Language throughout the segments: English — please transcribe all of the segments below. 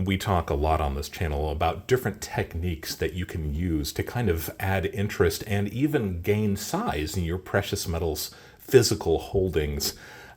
We talk a lot on this channel about different techniques that you can use to kind of add interest and even gain size in your precious metals physical holdings.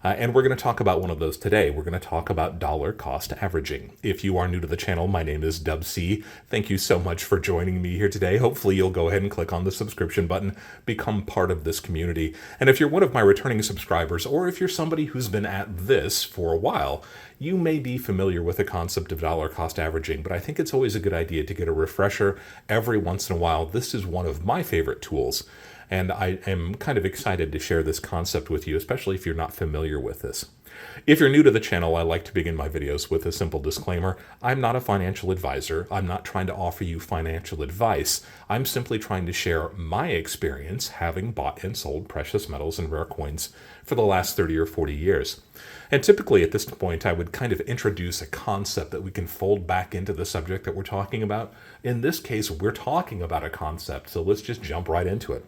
And we're going to talk about one of those today. We're going to talk about dollar cost averaging. If you are new to the channel, my name is Dub C. Thank you so much for joining me here today. Hopefully you'll go ahead and click on the subscription button, become part of this community. And if you're one of my returning subscribers, or if you're somebody who's been at this for a while, you may be familiar with the concept of dollar cost averaging, but I think it's always a good idea to get a refresher every once in a while. This is one of my favorite tools. And I am kind of excited to share this concept with you, especially if you're not familiar with this. If you're new to the channel, I like to begin my videos with a simple disclaimer. I'm not a financial advisor. I'm not trying to offer you financial advice. I'm simply trying to share my experience having bought and sold precious metals and rare coins for the last 30 or 40 years. And typically at this point, I would kind of introduce a concept that we can fold back into the subject that we're talking about. In this case, we're talking about a concept, so let's just jump right into it.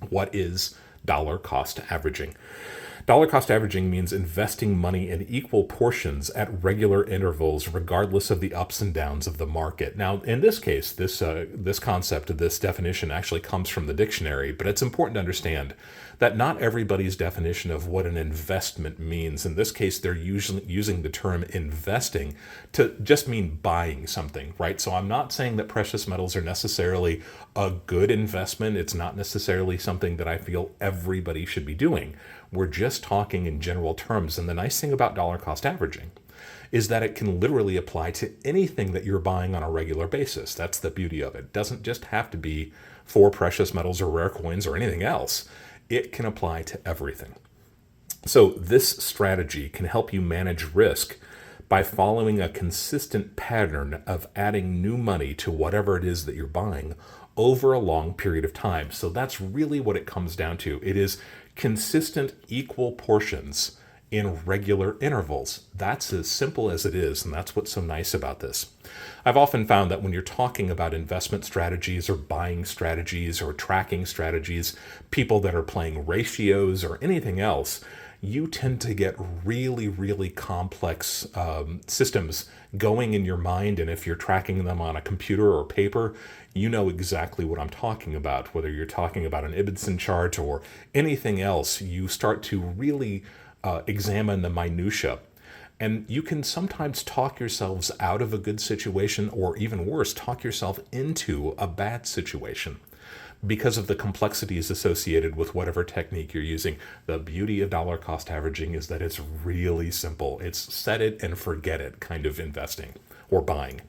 What is dollar cost averaging? Dollar cost averaging means investing money in equal portions at regular intervals, regardless of the ups and downs of the market. Now, in this case, this concept, this definition actually comes from the dictionary, but it's important to understand that not everybody's definition of what an investment means. In this case, they're usually using the term investing to just mean buying something, right? So I'm not saying that precious metals are necessarily a good investment. It's not necessarily something that I feel everybody should be doing. We're just talking in general terms. And the nice thing about dollar cost averaging is that it can literally apply to anything that you're buying on a regular basis. That's the beauty of it. It doesn't just have to be for precious metals or rare coins or anything else. It can apply to everything. So this strategy can help you manage risk by following a consistent pattern of adding new money to whatever it is that you're buying over a long period of time. So that's really what it comes down to. It is consistent equal portions in regular intervals. That's as simple as it is, and that's what's so nice about this. I've often found that when you're talking about investment strategies or buying strategies or tracking strategies, people that are playing ratios or anything else, you tend to get really, really complex systems going in your mind. And if you're tracking them on a computer or paper, you know exactly what I'm talking about. Whether you're talking about an Ibsen chart or anything else, you start to really examine the minutia. And you can sometimes talk yourselves out of a good situation, or even worse, talk yourself into a bad situation because of the complexities associated with whatever technique you're using. The beauty of dollar cost averaging is that it's really simple. It's set it and forget it kind of investing or buying.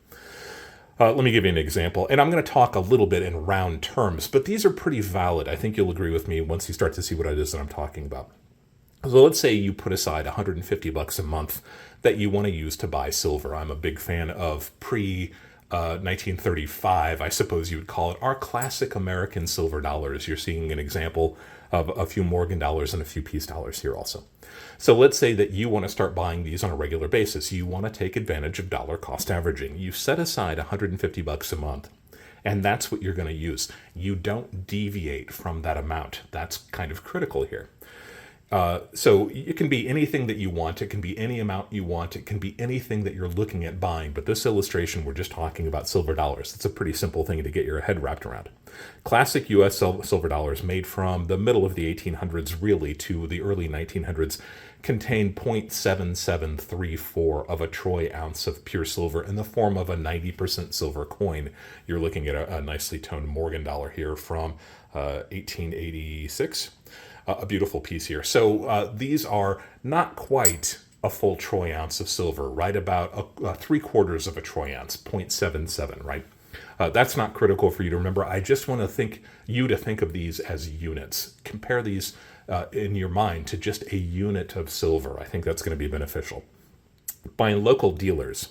Let me give you an example, and I'm going to talk a little bit in round terms, but these are pretty valid. I think you'll agree with me once you start to see what it is that I'm talking about. So let's say you put aside $150 a month that you want to use to buy silver. I'm a big fan of 1935, I suppose you would call it, our classic American silver dollars. You're seeing an example of a few Morgan dollars and a few peace dollars here also. So let's say that you want to start buying these on a regular basis. You want to take advantage of dollar cost averaging. You set aside $150 a month, and that's what you're going to use. You don't deviate from that amount. That's kind of critical here. So it can be anything that you want. It can be any amount you want. It can be anything that you're looking at buying. But this illustration, we're just talking about silver dollars. It's a pretty simple thing to get your head wrapped around. Classic U.S. silver dollars made from the middle of the 1800s really to the early 1900s contain 0.7734 of a troy ounce of pure silver in the form of a 90% silver coin. You're looking at a nicely toned Morgan dollar here from 1886. A beautiful piece here. So these are not quite a full troy ounce of silver, right? About 3/4 of a troy ounce, 0.77, right? That's not critical for you to remember. I just want to think of these as units. Compare these in your mind to just a unit of silver. I think that's going to be beneficial. Buying local dealers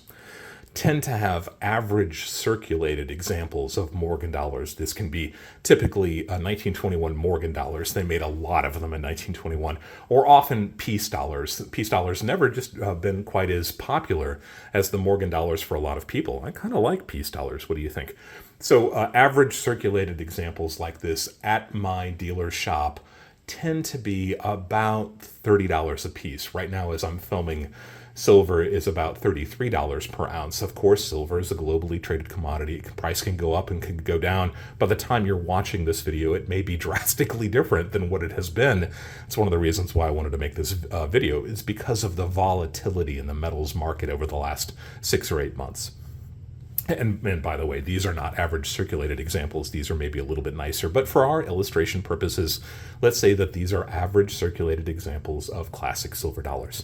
tend to have average circulated examples of Morgan dollars. This can be typically 1921 Morgan dollars. They made a lot of them in 1921, or often peace dollars. Peace dollars never just been quite as popular as the Morgan dollars for a lot of people. I kind of like peace dollars. What do you think? So average circulated examples like this at my dealer's shop tend to be about $30 a piece. Right now, as I'm filming, Silver is about $33 per ounce. Of course, silver is a globally traded commodity. Price can go up and can go down. By the time you're watching this video, it may be drastically different than what it has been. It's one of the reasons why I wanted to make this video, is because of the volatility in the metals market over the last 6 or 8 months. And by the way, these are not average circulated examples. These are maybe a little bit nicer. But for our illustration purposes, let's say that these are average circulated examples of classic silver dollars.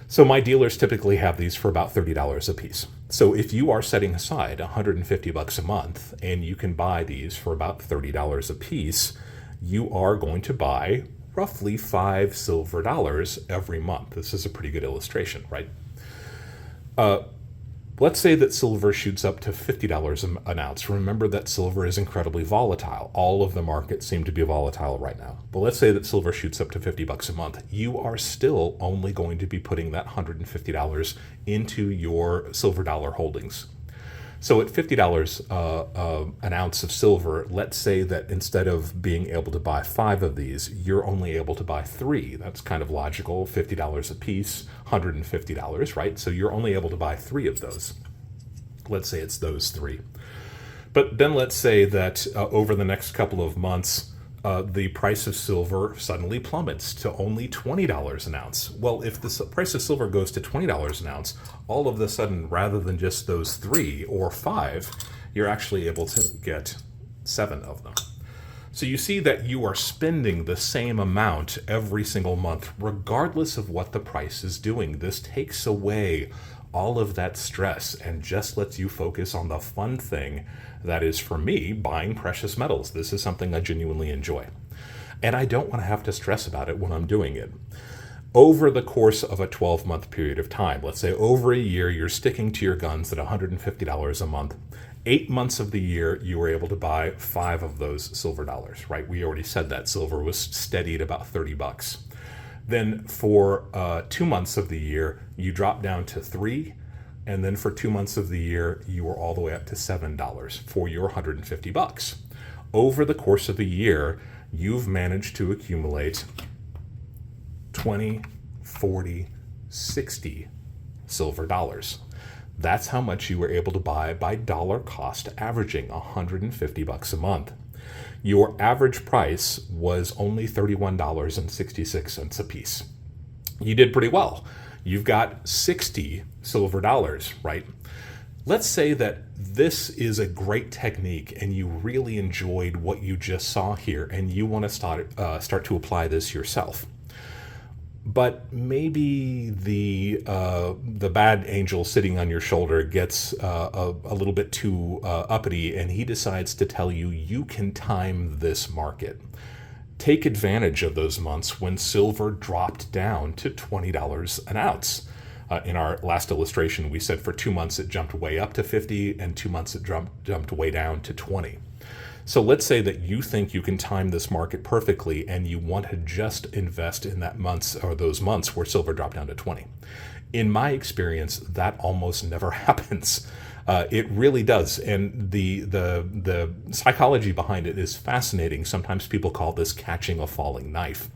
So my dealers typically have these for about $30 a piece. So if you are setting aside $150 a month and you can buy these for about $30 a piece, you are going to buy roughly 5 silver dollars every month. This is a pretty good illustration, right? Let's say that silver shoots up to $50 an ounce. Remember that silver is incredibly volatile. All of the markets seem to be volatile right now. But let's say that silver shoots up to $50 a month. You are still only going to be putting that $150 into your silver dollar holdings. So at $50 an ounce of silver, let's say that instead of being able to buy 5 of these, you're only able to buy 3. That's kind of logical. $50 a piece, $150, right? So you're only able to buy 3 of those. Let's say it's those 3. But then let's say that over the next couple of months, the price of silver suddenly plummets to only $20 an ounce. Well, if the price of silver goes to $20 an ounce, all of a sudden, rather than just those 3 or 5, you're actually able to get 7 of them. So you see that you are spending the same amount every single month, regardless of what the price is doing. This takes away all of that stress and just lets you focus on the fun thing that is, for me, buying precious metals. This is something I genuinely enjoy. And I don't want to have to stress about it when I'm doing it. Over the course of a 12-month period of time, let's say over a year, you're sticking to your guns at $150 a month. 8 months of the year, you were able to buy 5 of those silver dollars, right? We already said that silver was steady at about $30. Then for 2 months of the year, you drop down to 3. And then for 2 months of the year, you were all the way up to $7 for your $150. Over the course of the year, you've managed to accumulate 20, 40, 60 silver dollars. That's how much you were able to buy by dollar cost averaging, $150 a month. Your average price was only $31.66 a piece. You did pretty well. You've got 60 silver dollars, right? Let's say that this is a great technique and you really enjoyed what you just saw here and you want to start to apply this yourself. But maybe the bad angel sitting on your shoulder gets a little bit too uppity and he decides to tell you, you can time this market. Take advantage of those months when silver dropped down to $20 an ounce. In our last illustration, we said for 2 months it jumped way up to 50 and 2 months it jumped way down to 20. So let's say that you think you can time this market perfectly and you want to just invest in those months where silver dropped down to 20. In my experience, that almost never happens. It really does. And the psychology behind it is fascinating. Sometimes people call this catching a falling knife.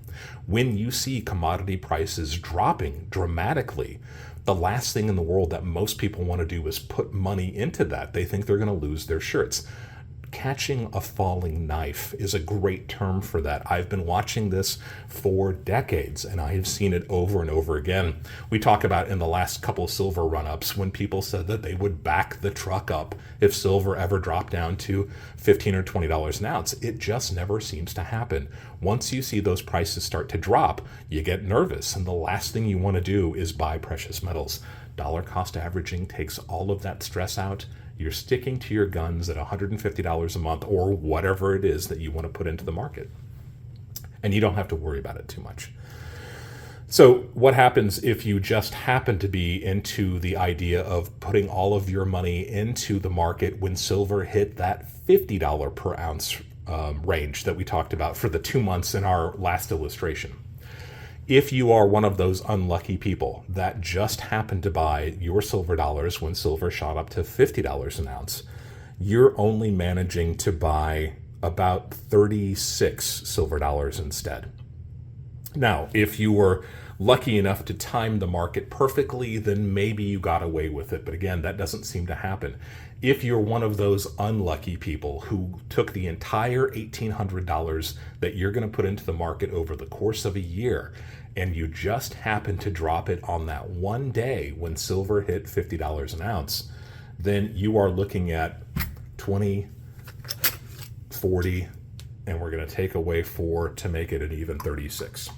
When you see commodity prices dropping dramatically, the last thing in the world that most people want to do is put money into that. They think they're going to lose their shirts. Catching a falling knife is a great term for that. I've been watching this for decades and I have seen it over and over again. We talk about in the last couple of silver run-ups when people said that they would back the truck up if silver ever dropped down to $15 or $20 an ounce. It just never seems to happen. Once you see those prices start to drop, you get nervous and the last thing you want to do is buy precious metals. Dollar cost averaging takes all of that stress out. You're sticking to your guns at $150 a month or whatever it is that you want to put into the market. And you don't have to worry about it too much. So what happens if you just happen to be into the idea of putting all of your money into the market when silver hit that $50 per ounce range that we talked about for the 2 months in our last illustration? If you are one of those unlucky people that just happened to buy your silver dollars when silver shot up to $50 an ounce, you're only managing to buy about 36 silver dollars instead. Now, if you were lucky enough to time the market perfectly, then maybe you got away with it. But again, that doesn't seem to happen. If you're one of those unlucky people who took the entire $1,800 that you're going to put into the market over the course of a year, and you just happen to drop it on that one day when silver hit $50 an ounce, then you are looking at 20, 40, and we're going to take away 4 to make it an even 36.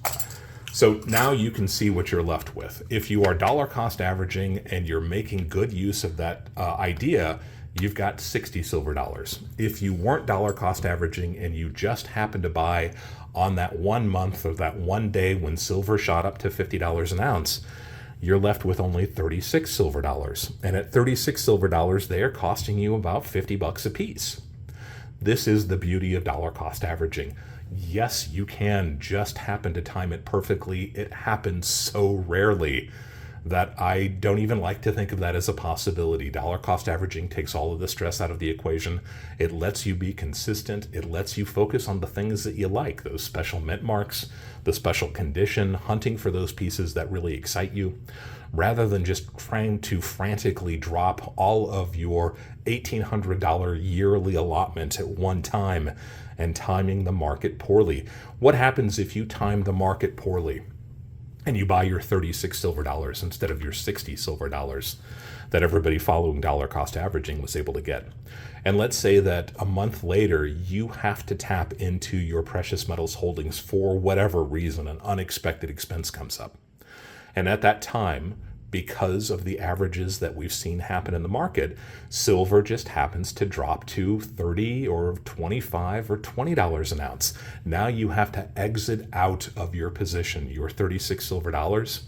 So now you can see what you're left with. If you are dollar cost averaging and you're making good use of that idea, you've got 60 silver dollars. If you weren't dollar cost averaging and you just happened to buy on that 1 month or that one day when silver shot up to $50 an ounce, you're left with only 36 silver dollars. And at 36 silver dollars, they are costing you about $50 a piece. This is the beauty of dollar cost averaging. Yes, you can just happen to time it perfectly. It happens so rarely that I don't even like to think of that as a possibility. Dollar cost averaging takes all of the stress out of the equation. It lets you be consistent. It lets you focus on the things that you like, those special mint marks, the special condition, hunting for those pieces that really excite you, rather than just trying to frantically drop all of your $1,800 yearly allotment at one time and timing the market poorly. What happens if you time the market poorly and you buy your 36 silver dollars instead of your 60 silver dollars that everybody following dollar cost averaging was able to get? And let's say that a month later, you have to tap into your precious metals holdings for whatever reason, an unexpected expense comes up. And at that time, because of the averages that we've seen happen in the market, silver just happens to drop to $30 or $25 or $20 an ounce. Now you have to exit out of your position, your 36 silver dollars.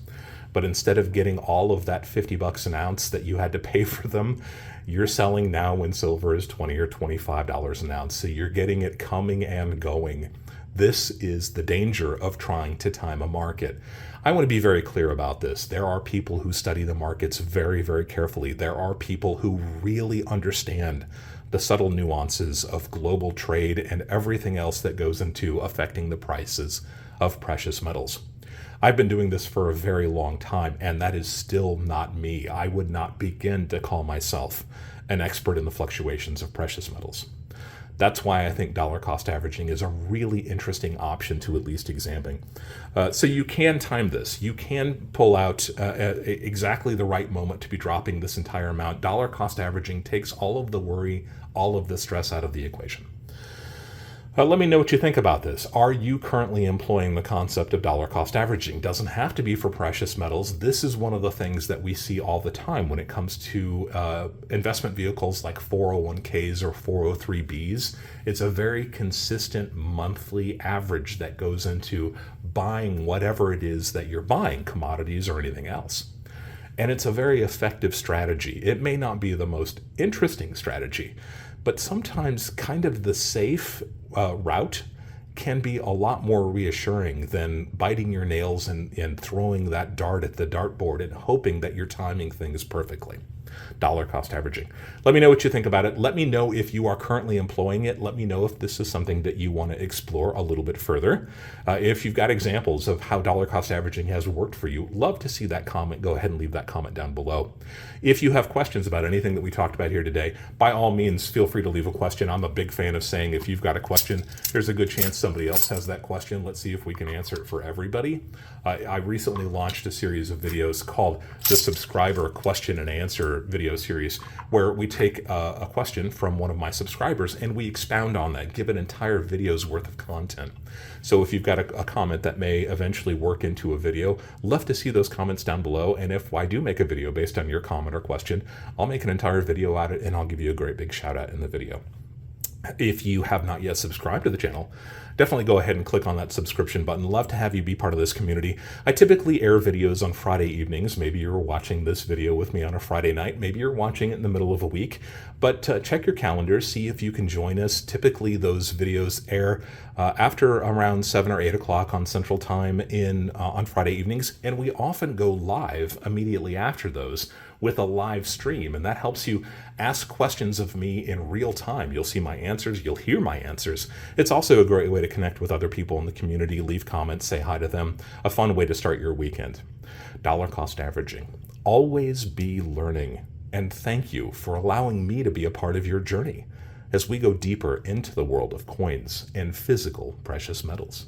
But instead of getting all of that $50 an ounce that you had to pay for them, you're selling now when silver is $20 or $25 an ounce. So you're getting it coming and going. This is the danger of trying to time a market. I want to be very clear about this. There are people who study the markets very, very carefully. There are people who really understand the subtle nuances of global trade and everything else that goes into affecting the prices of precious metals. I've been doing this for a very long time, and that is still not me. I would not begin to call myself an expert in the fluctuations of precious metals. That's why I think dollar cost averaging is a really interesting option to at least examine. So you can time this. You can pull out exactly the right moment to be dropping this entire amount. Dollar cost averaging takes all of the worry, all of the stress out of the equation. Let me know what you think about this. Are you currently employing the concept of dollar cost averaging? Doesn't have to be for precious metals. This is one of the things that we see all the time when it comes to investment vehicles like 401ks or 403bs. It's a very consistent monthly average that goes into buying whatever it is that you're buying, commodities or anything else. And it's a very effective strategy. It may not be the most interesting strategy, but sometimes kind of the safe route can be a lot more reassuring than biting your nails and throwing that dart at the dartboard and hoping that you're timing things perfectly. Dollar cost averaging. Let me know what you think about it. Let me know if you are currently employing it. Let me know if this is something that you want to explore a little bit further. If you've got examples of how dollar cost averaging has worked for you, love to see that comment. Go ahead and leave that comment down below. If you have questions about anything that we talked about here today, by all means, feel free to leave a question. I'm a big fan of saying if you've got a question, there's a good chance somebody else has that question. Let's see if we can answer it for everybody. I recently launched a series of videos called the Subscriber Question and Answer video series, where we take a question from one of my subscribers and we expound on that, give an entire video's worth of content. So if you've got a comment that may eventually work into a video, love to see those comments down below. And if I do make a video based on your comment or question, I'll make an entire video out of it and I'll give you a great big shout out in the video. If you have not yet subscribed to the channel, definitely go ahead and click on that subscription button. Love to have you be part of this community. I typically air videos on Friday evenings. Maybe you're watching this video with me on a Friday night. Maybe you're watching it in the middle of a week. But check your calendar, see if you can join us. Typically, those videos air after around 7 or 8 o'clock on Central Time on Friday evenings. And we often go live immediately after those, with a live stream, and that helps you ask questions of me in real time. You'll see my answers, you'll hear my answers. It's also a great way to connect with other people in the community, leave comments, say hi to them. A fun way to start your weekend. Dollar cost averaging. Always be learning. And thank you for allowing me to be a part of your journey as we go deeper into the world of coins and physical precious metals.